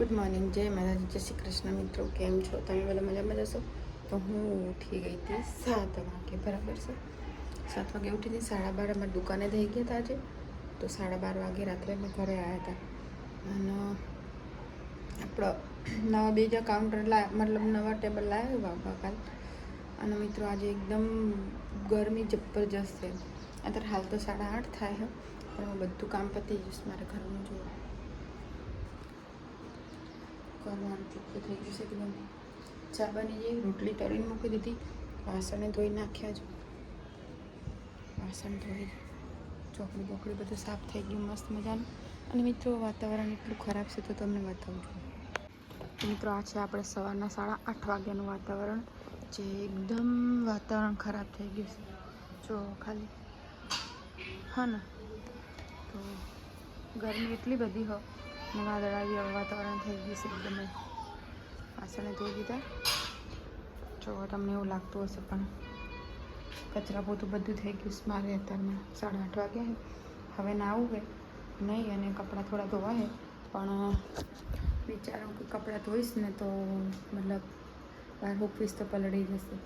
Good morning, જય માતાજી, જય શ્રી કૃષ્ણ. મિત્રો કેમ છો તમે? બધા મજામાં જશો. તો હું ઉઠી ગઈ હતી 7 વાગે, બરાબર છે. 7 વાગે ઉઠી હતી. 12:30 અમારી દુકાને થઈ ગયા હતા આજે. તો 12:30 વાગે રાત્રે અમે ઘરે આવ્યા હતા. અને આપણો નવા બીજા કાઉન્ટર મતલબ નવા ટેબલ લાવ્યા બાપા કાલ. અને મિત્રો આજે એકદમ ગરમી જબરજસ્ત છે. અત્યારે હાલ તો 8:30 થાય છે, પણ હું બધું કામ પતી જઈશ. મારે ઘરનું જોવું કરવાનું ચોખ્ખું થઈ ગયું છે એકદમ. ચા બની ગઈ, રોટલી તળીને મૂકી દીધી, વાસણે ધોઈ નાખ્યા છે. વાસણ ધોઈ, ચોકડી બોકડી બધું સાફ થઈ ગયું મસ્ત મજાનું. અને મિત્રો વાતાવરણ એટલું ખરાબ છે તો તમને બતાવું છું. મિત્રો આ છે આપણે સવારના 8:30 વાગ્યાનું વાતાવરણ, જે એકદમ વાતાવરણ ખરાબ થઈ ગયું છે. જો ખાલી હા ને, તો ગરમી એટલી બધી હોય ને વાદળાવી વાતાવરણ થઈ ગયું છે એકદમ. વાસણે ધોઈ દીધા. જો તમને એવું લાગતું હશે, પણ કચરા પોતું બધું થઈ ગયું છે મારે. અત્યારમાં 8:30 વાગ્યા હવે નાવું હોય નહીં, અને કપડાં થોડા ધોવા છે. પણ વિચારું કે કપડાં ધોઈશ ને તો મતલબ બહાર મૂકવીશ તો પલળી જશે.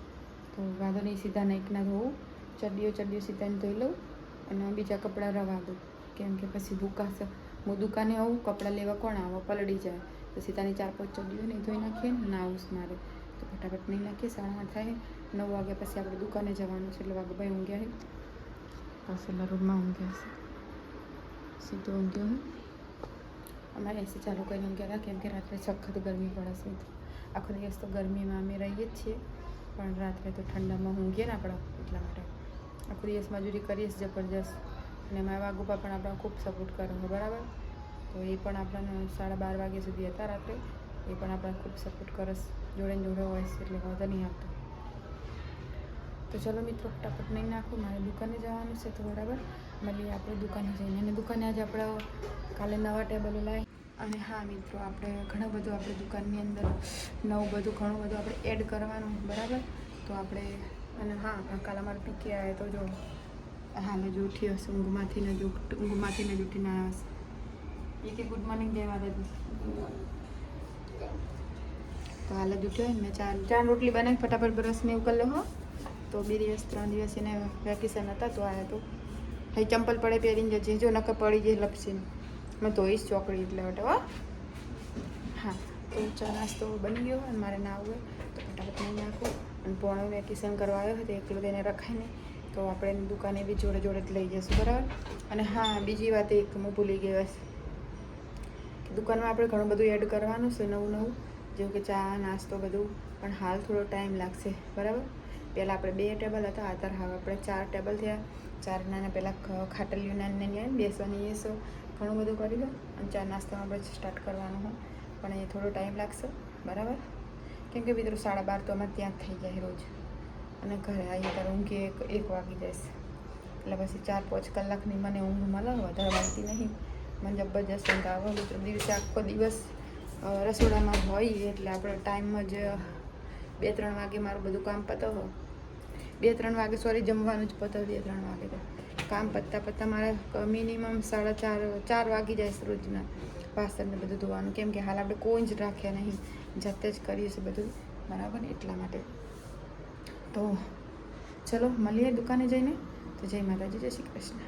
તો વાંધો નહીં, સીધા નાઈકના ધોવું, ચડ્ડીઓ સીધાને ધોઈ લઉં અને બીજા કપડાં રવા દઉં. કેમ કે પછી ભૂકાશે. હું દુકાને આવું, કપડાં લેવા કોણ આવો, પલળી જાય. તો સીધાની 4-5 ચડ્ડીઓ નહીં ધોઈ નાખીએ ને, નાવું મારે તો ફટાફટ નહીં નાખીએ. 8:30 થાય, 9 વાગ્યા પછી આપણે દુકાને જવાનું છે. એટલે વાઘભાઈ ઊંઘ્યા છે, પાછળના રૂમમાં ઊંઘ્યા છે, સીધો ઊંઘ્યો છે. અમારે એસી ચાલુ કરીને ઊંઘ્યા હતા, કેમ કે રાત્રે સખત ગરમી પડે છે. આખો દિવસ તો ગરમીમાં અમે રહીએ જ છીએ, પણ રાત્રે તો ઠંડામાં ઊંઘીએ ને આપણે, એટલા માટે. આખો દિવસ મજૂરી કરીએ જ જબરજસ્ત. અને મારા વાઘુપા પણ આપણને ખૂબ સપોર્ટ કરે છે, બરાબર. તો એ પણ આપણને 12:30 વાગ્યા સુધી હતા રાત્રે. એ પણ આપણને ખૂબ સપોર્ટ કરે છે, જોડે હોય છે, એટલે વાંધો નહીં આવતો. તો ચલો મિત્રો, ફટાફટ નહીં નાખું, મારે દુકાને જવાનું છે. તો બરાબર, મળીએ આપણે દુકાને જઈને. અને દુકાને આજે આપણે કાલે નવા ટેબલો લાવી. અને હા મિત્રો, આપણે ઘણું બધું આપણે દુકાનની અંદર ઘણું બધું આપણે એડ કરવાનું, બરાબર. તો આપણે અને હા, કાલે અમારે પીકે આવે તો જો હાલ જ ઉઠી હશે, ઊંઘમાંથી જ ઉઠીને આવ્યા હશે. એ કે ગુડ મોર્નિંગ, જય માતાજી. તો હાલ જ ઉઠ્યો ને, મેં ચાર રોટલી બનાવી, ફટાફટ બ્રશ ને એવું કરી લો. હો, તો 2 દિવસ 3 દિવસ એને વેકેશન હતા તો આવ્યા. તો હવે ચંપલ પડે પહેરીને જજે, જો નકર પડી જાય લપસીને. મેં ધોઈશ ચોકડી એટલે વટે. હો હા, તો ચા નાસ્તો બની ગયો અને મારે ના આવવું હોય તો ફટાફટ નહીં નાખું. અને પોણો વેકેશન કરવા આવ્યો હતો, એકલો તેને રખાય ને, તો આપણે દુકાને બી જોડે જ લઈ જઈશું, બરાબર. અને હા, બીજી વાત એક હું ભૂલી ગઈ હશે, દુકાનમાં આપણે ઘણું બધું એડ કરવાનું છે, નવું જેવું કે ચા નાસ્તો બધું. પણ હાલ થોડો ટાઈમ લાગશે, બરાબર. પહેલાં આપણે 2 ટેબલ હતા, અત્યારે હવે આપણે 4 ટેબલ થયા. 4 નાના પહેલાં ખાટલીઓ નાની બેસવાની, એ ઘણું બધું કરી દો. અને ચા નાસ્તામાં આપણે સ્ટાર્ટ કરવાનું હોય, પણ એ થોડો ટાઈમ લાગશે, બરાબર. કેમ કે મિત્રો 12:30 તો અમારે ત્યાં જ થઈ જાય રોજ. અને ઘરે આવીએ ત્યારે ઊંઘે 1 વાગી જશે. એટલે પછી 4-5 કલાકની મને ઊંઘ મળે, વધારે મળતી નહીં. મને જબરજસ્ત ઊંઘ આવે. મિત્રો દિવસે આખો દિવસ રસોડામાં હોય એટલે આપણે ટાઈમ જ 2-3 વાગે મારું બધું કામ પતાવો. 2-3 વાગે જમવાનું જ પતાવ. 2-3 વાગે તો કામ પતતા મારે મિનિમમ 4:30 વાગી જાય રોજના. વાસણને બધું ધોવાનું, કેમ કે હાલ આપણે કોઈ જ રાખ્યા નહીં, જાતે જ કરીએ છીએ બધું, બરાબર ને, એટલા માટે. તો ચલો મળીએ દુકાને જઈને. તો જય માતાજી, જય શ્રી કૃષ્ણ.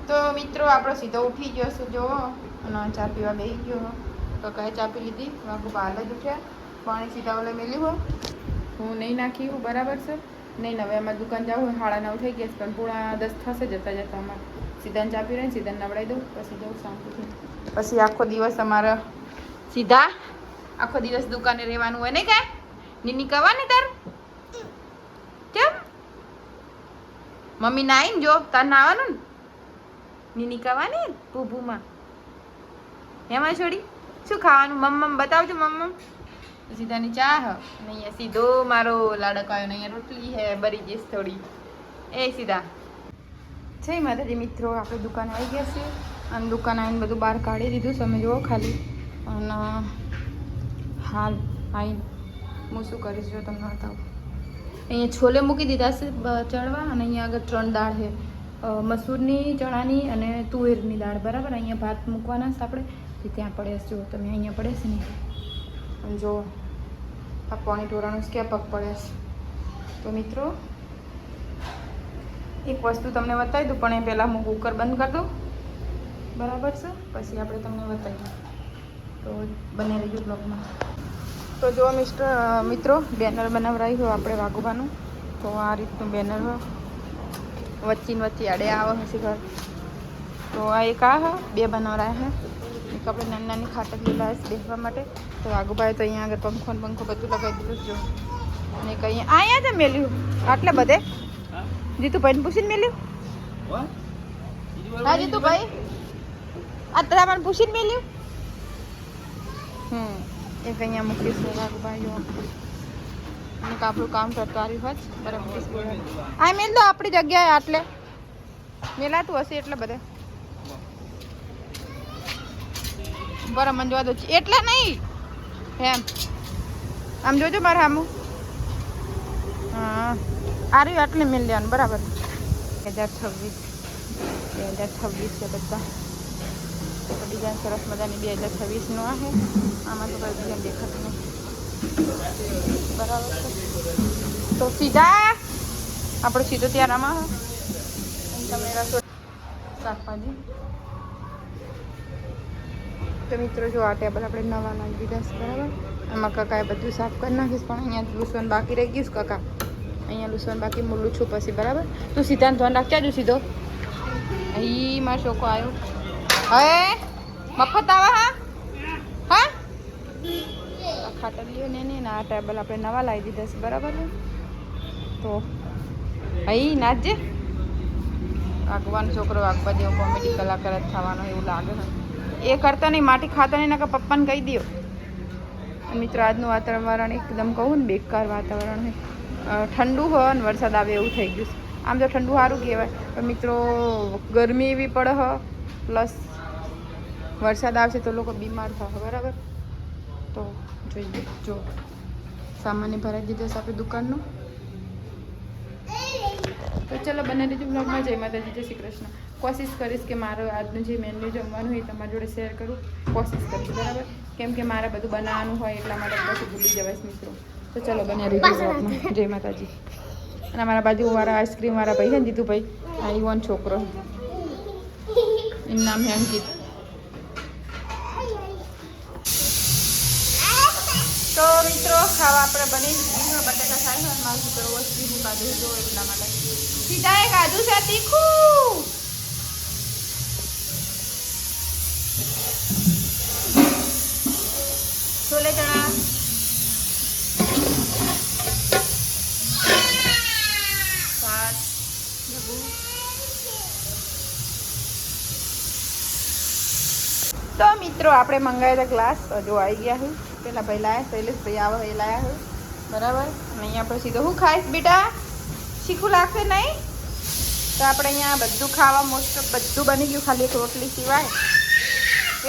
તો મિત્રો આપણો સીધો ઉઠી ગયો છે, જો અને ચા પીવા બેસી ગયો. તો કાંઈ ચા પી લીધી, વાગુ હાલ જ ઉઠ્યા. પાણી સીધા ઓલે મેલ્યું હોય, હું નહીં નાખી હું, બરાબર છે. નહીં, હવે અમારે દુકાન જવું હોય, 9:30 થઈ ગયા છે, પણ 9:30 થશે જતાં અમારે. સીધાને ચા પી રહી, સીધાને નવડાવી દઉં, પછી જવું શાંતિથી. પછી આખો દિવસ અમારે સીધા આખો દિવસ દુકાને રહેવાનું હોય ને. કાંઈ નીની કહેવાની તાર કેમ મમ્મી ના આવીને જો તાર ના આવવાનું ને, નીની કહેવાની ભૂભૂમાં. એમાં છોડી શું ખાવાનું? મમ્મ બતાવજો. મમ્મ સીધાની ચા હ, અહીંયા સીધો મારો લાડક આવ્યો ને, અહીંયા રોટલી હે બરી જઈશ થોડી. એ સીધા જય માતાજી. મિત્રો આપણે દુકાને આવી ગયા છીએ, અને દુકાન આવીને બધું બહાર કાઢી દીધું છે. અમે જુઓ ખાલી. અને હાલ આવીને હું શું કરીશ જો તમને બતાવું. અહીંયા છોલે મૂકી દીધા છે ચડવા, અને અહીંયા આગળ 3 દાળ છે, મસૂરની, ચણાની અને તુવેરની દાળ, બરાબર. અહીંયા ભાત મૂકવાના છે આપણે. કે ત્યાં પડે છે. જો તમે અહીંયા પડે છે ને, અને જો આ પાણી ટોરાનું ક્યાં પગ પડે છે. તો મિત્રો એક વસ્તુ તમને બતાવી દઉં, પણ એ પહેલાં હું કુકર બંધ કરી દઉં, બરાબર છે, પછી આપણે તમને બતાવીએ. તો બને રહેજો બ્લોગમાં. તો જો મિત્રો બેનર બનાવરાયું હોય આપણે વાઘુબાનું. તો આ રીતનું બેનર હોય, વચ્ચે આડે આવે હશે ઘર. તો આ એક આ હા 2 બનાવરાયા હે. એક આપણે નાની નાની ખાટક લીધા છે બેસવા માટે. તો વાઘુભાઈ તો અહીંયા આગળ પંખો બધું લગાવી દીધું. જો અને કંઈ અહીંયા જ મેલ્યું આટલે બધે. જીતુભાઈને પૂછીને મેલ્યું. હા જીતુભાઈ, આ તમારે પૂછીને મેલ્યું. એક અહીંયા મૂકીશું વાઘુભાઈ. જો અને આપણું કામ ટટકાર્યું હોત બરાબર. આ મેલ દો આપણી જગ્યાએ, આટલે મેલાતું હશે એટલે બધે બરાબર. મંજવા દો એટલે નહીં એમ, આમ જોજો મારે આમું. હા આ રહ્યું આટલે મેલ દેવાનું બરાબર. 2026 છે બધા. ડિઝાઇન સરસ મજાની 2026નું આ છે. આમાં તો કઈ ડિઝાઇન દેખાતું નહીં બરાબર છે. તો સીધા આપણો સીધો ત્યાં આમાં તમે રસોઈ શાકભાજી. તો મિત્રો જો આ ટેબલ આપણે નવા લાવી દીધા છે બરાબર. આમાં કાકાએ બધું સાફ કરી નાખીશ, પણ અહીંયા લૂસવાનું બાકી રહી ગયું છે કાકા. અહીંયા લૂસવાનું બાકી હું લૂછું પછી બરાબર. તું સીધા ધ્યાન રાખજા જો સીધો. અહીં મારો છોકરો આવ્યો હવે મફત આવે. હા ખાટલીઓ ને આ ટેબલ આપણે નવા લાવી દીધા છે બરાબર. તો અહીં નાચજે. વાગવાનો છોકરો વાગવા જેવો કોમેડી કલાકાર જ થવાનો એવું લાગે છે. એ કરતા નહીં, માટી ખાતા નહીં, નકર પપ્પાને કહી દો. મિત્રો આજનું વાતાવરણ એકદમ કહું ને બેકાર વાતાવરણ છે. ઠંડુ હોય અને વરસાદ આવે એવું થઈ ગયું છે. આમ તો ઠંડુ સારું કહેવાય, પણ મિત્રો ગરમી એવી પડે હ, પ્લસ વરસાદ આવશે તો લોકો બીમાર થશે બરાબર. તો જોઈએ જો સામાન્ય ભરાઈ દીધો છે આપણી દુકાનનું. તો ચલો બને રહેજો બ્લોગમાં. જય માતાજી, જય શ્રી કૃષ્ણ. કોશિશ કરીશ કે મારો આજનું જે મેન્યુ જમવાનું હોય તમારી જોડે શેર કરું, કોશિશ કરીશ બરાબર. કેમ કે મારે બધું બનાવવાનું હોય એટલા માટે પછી ભૂલી જવાય મિત્રો. તો ચલો બને રહેજો બ્લોગમાં. જય માતાજી. અને અમારા બાજુવાળા આઈસ્ક્રીમવાળા ભાઈ છે ને જીતુભાઈ, આ ઈવોન છોકરો, એનું નામ છે અંકિત. તો મિત્રો ખાવા આપણે બની બટાકા ખાય હોય, મારું છોકરો વસ્તી કાઢું જો એટલા માટે સીધા કાઢું છે તીખું. છોલે ચણા ભાત તો મિત્રો આપણે મંગાવેલા ગ્લાસ જો આવી ગયા છે. પેલા ભાઈ લાયા, શૈલેષભાઈ આવે એ લાયા છે બરાબર. અને અહીંયા આપણે સીધો હું ખાઈશ બેટા, શીખું લાગશે નહીં. તો આપણે અહીંયા બધું ખાવા મોસ્ટ ઓફ બધું બની ગયું, ખાલી એક રોટલી સિવાય.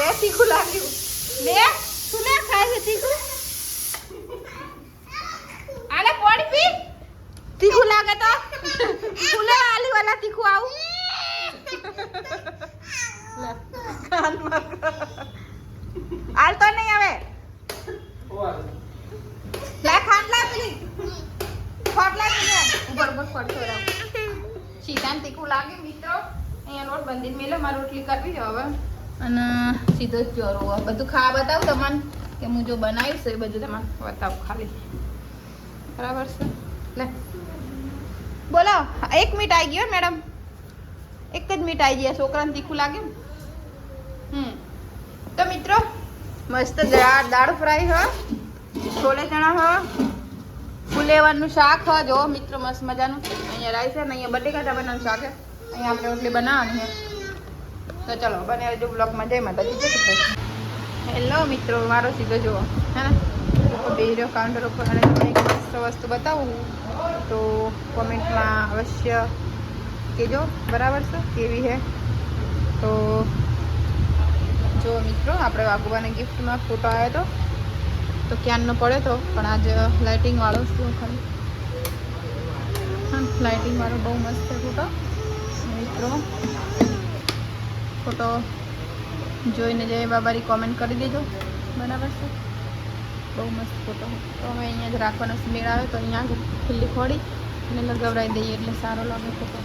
એ શીખું લાગ્યું લે, તું ના ખાય છે તીખું? આલે પાણી પી, તીખું લાગે તો ફૂલે આલી વાલા તીખું આવું આલતો નહીં હવે. લે ખાટલા પેલી ખાટલા ઉપર ઉપર પડતો રહો. સીધા તીખું લાગે મિત્રો. અહીંયા રોટ બંધી મેલે, મારે રોટલી કરવી છે હવે. અને સીધો જ ચોરો બધું ખાવા બતાવું તમને કે હું જો બનાવીશ એ બધું તમને બતાવું ખાલી બરાબર છે. લે બોલો. 1 મિનિટ આવી ગયો મેડમ, 1 જ મિનિટ આવી ગયા. છોકરાને તીખું લાગ્યું. તો મિત્રો મસ્ત દાળ ફ્રાય હ, છોલે ચણા હ, ફુલેવાનું શાક હ. જો મિત્રો મસ્ત મજાનું. અહીંયા રાઈસ છે ને અહીંયા બટેકા ટમેટાનું શાક છે. અહીંયા આપણે રોટલી બનાવવાની છે. તો ચલો બને જો બ્લોગમાં. જય માતાજી, જય શ્રી કૃષ્ણ. હેલો મિત્રો, મારો સીધો જુઓ હે ને બે રહ્યો કાઉન્ટર ઉપર. અને તમને એક મસ્ત વસ્તુ બતાવું તો કોમેન્ટમાં અવશ્ય કહેજો બરાબર છે કેવી છે. તો જો મિત્રો આપણે વાઘુબાને ગિફ્ટમાં ફોટો આવ્યો હતો તો ક્યાંનો પડ્યો હતો, પણ આજે લાઇટિંગવાળો શું ખાલી લાઇટિંગવાળો બહુ મસ્ત છે ફોટો મિત્રો. ફોટો જોઈને જય બાબારી કોમેન્ટ કરી દેજો. બરાબર છે, બહુ મસ્ત ફોટો. તો હવે અહીંયા જ રાખવાનો મેળ આવે તો અહીંયા જ ખુલ્લી ખોડી અને લગાવડાવી દઈએ એટલે સારો લાગે ફોટો.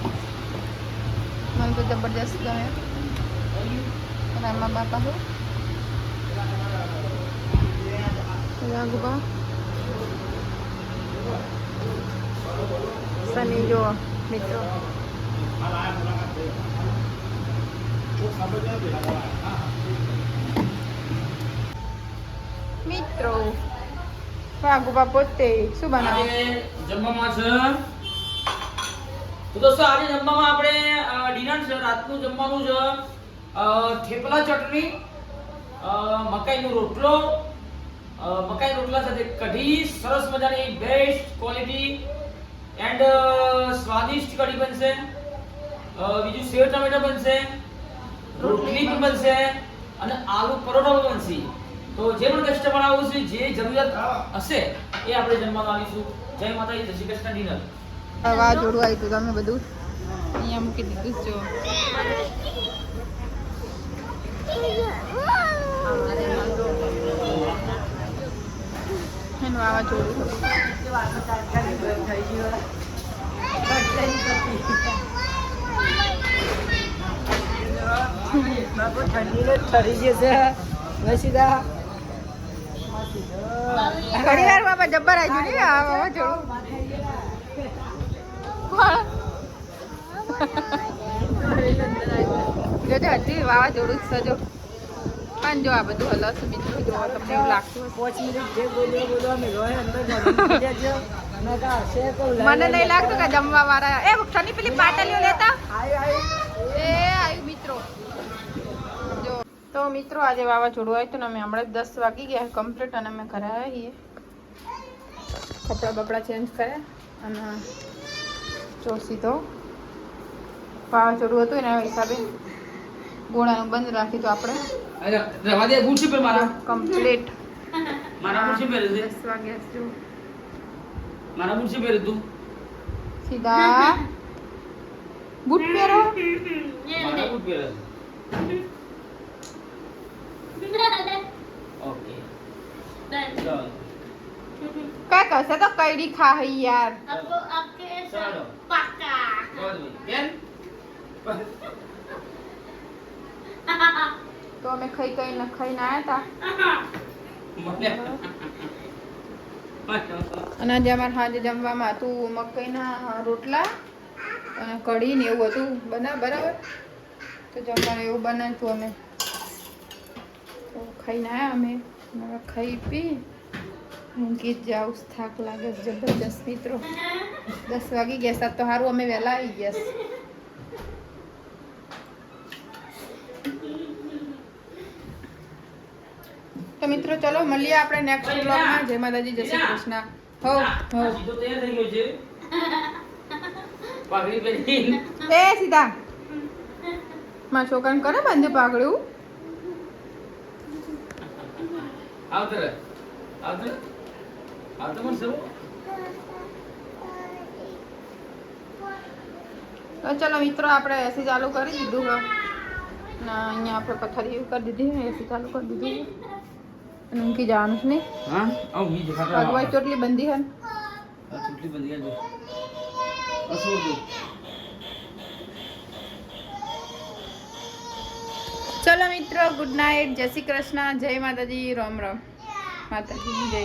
મને તો જબરદસ્ત ગમે. રામા બાપા હો રાઘુબા સની જો મિત્રો મિત્રો રાઘુબા પોતે શું બનાવે જમવામાં છે. તો દોસ્તો આજે જમવામાં આપણે ડિનર છે, રાતનું જમવાનું છે થેપલા ચટણી, મકાઈનો રોટલો, મકાઈ રોટલા સાથે કઢી, સરસ મજાની બેસ્ટ ક્વોલિટી એન્ડ સ્વાદિષ્ટ કઢી બનશે. બીજું સેવ ટમેટા બનશે, રોટલી પણ બનશે અને આલુ પરોઠા પણ બનશે. તો જે પણ કસ્ટમર આવશે, જે જરૂરિયાત હશે એ આપણે જમવાનું આવીશું. જય માતાજી, જય શ્રી કૃષ્ણ. ડિનર વાવાઝોડું આવ્યું હતું, તમે બધું અહીંયા મૂકી દીધું જો. એનું વાવાઝોડું ઘણી વાર બાપા જબ્બર આવી ગયું ને આ વાવાઝોડું. જોજો હજી વાવાઝોડું જ સજો પણ જો આ બધું હલસ મિત્રો જો તમને એવું લાગતું મને નહીં લાગતું કે જમવા વાળા એ શની પેલી પાટલીઓ લેતા એ આવ્યું મિત્રો. જો તો મિત્રો આજે વાવાઝોડું આવ્યું હતું ને અમે હમણાં 10 વાગી ગયા કમ્પ્લીટ અને અમે ઘરે આવ્યા છીએ. કપડાં બપડા ચેન્જ કર્યા અને જો સીધો વાવાઝોડું હતું એના હિસાબે ગોળાનું બંધ રાખી તો આપણે રવા દે. ગુડસી પર મારા કમ્પ્લીટ મારા ગુડસી પર 10 વાગ્યા જો મારા ગુડસી પર તું સીધા બૂટ પહેરો. મારા ગુડ પર ઓકે ચલો काय करसे तो कैडी खा है यार. आपको आपके चलो पक्का बोल बेन તો અમે ખાઈ ખાઈને આવ્યા હતા અને આજે અમારે સાંજે જમવામાં હતું મકાઈના રોટલા અને કઢી ને એવું હતું બરાબર. તો જમવાનું એવું બનાવ્યું હતું અમે તો ખાઈને આવ્યા અમે. હવે ખાઈ પી ઊંઘી જ જાઉં, થાક લાગે જબરજસ્ત મિત્રો. 10 વાગી ગયા સાત તો સારું અમે વહેલા આવી ગયા. તો મિત્રો ચલો મળીએ આપણે નેક્સ્ટ વ્લોગમાં. જય માતાજી, જય શ્રી કૃષ્ણ. હો સીધો તૈયાર થઈ ગયો છે પાઘડી પહેરી એ સીધા મારા છોકરાને કરે બાંધે પાઘડ્યું. આવતર આવતર આવતર મન સબ. તો ચલો મિત્રો આપણે એસી ચાલુ કરી દીધું હવે ના અહીંયા આપણે પથારી કરી દીધી, એસી ચાલુ કરી દીધું અને ઊંઘી જવાનું છે નહીં. હા આવ મી જખાતા ભગવાઈ ચોટલી બંધી હે આ ચૂટલી બંધ ગયા જો અસુર દે. ચલો મિત્રો ગુડ નાઇટ, જય શ્રી કૃષ્ણ, જય માતાજી, રામ રામ. માતાજી જય.